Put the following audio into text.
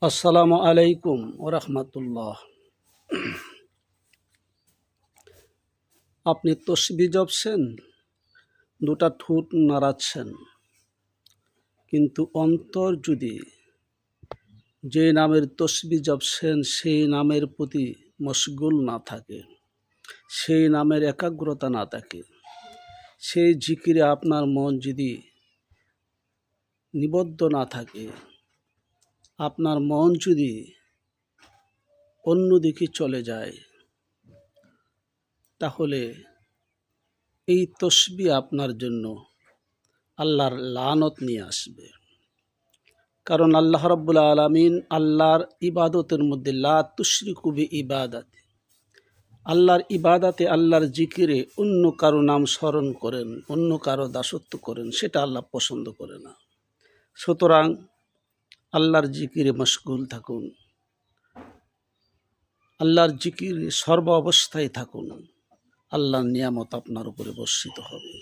আসসালামু আলাইকুম ওরহমতুল্লাহ। আপনি তসবিহ জপছেন, দুটা ঠোঁট নাড়াচ্ছেন, কিন্তু অন্তর যদি যে নামের তসবিহ জপছেন সেই নামের প্রতি মশগুল না থাকে, সেই নামের একাগ্রতা না থাকে, সেই জিকিরে আপনার মন যদি নিবদ্ধ না থাকে, আপনার মন যদি অন্যদিকে চলে যায়, তাহলে এই তসবিহ আপনার জন্য আল্লাহর লানত নিয়ে আসবে। কারণ আল্লাহ রাব্বুল আলামিন আল্লাহর ইবাদতের মধ্যে লা তুশরিকু বিইবাদাতি, আল্লাহর ইবাদাতে, আল্লাহর জিকিরে অন্য কারো নাম স্মরণ করেন, অন্য কারো দাসত্ব করেন, সেটা আল্লাহ পছন্দ করে না। সুতরাং আল্লাহর জিকিরে মশগুল থাকুন, আল্লাহর জিকিরে সর্ব অবস্থায় থাকুন, আল্লাহর নিয়ামত আপনার উপরে বর্ষিত হবে।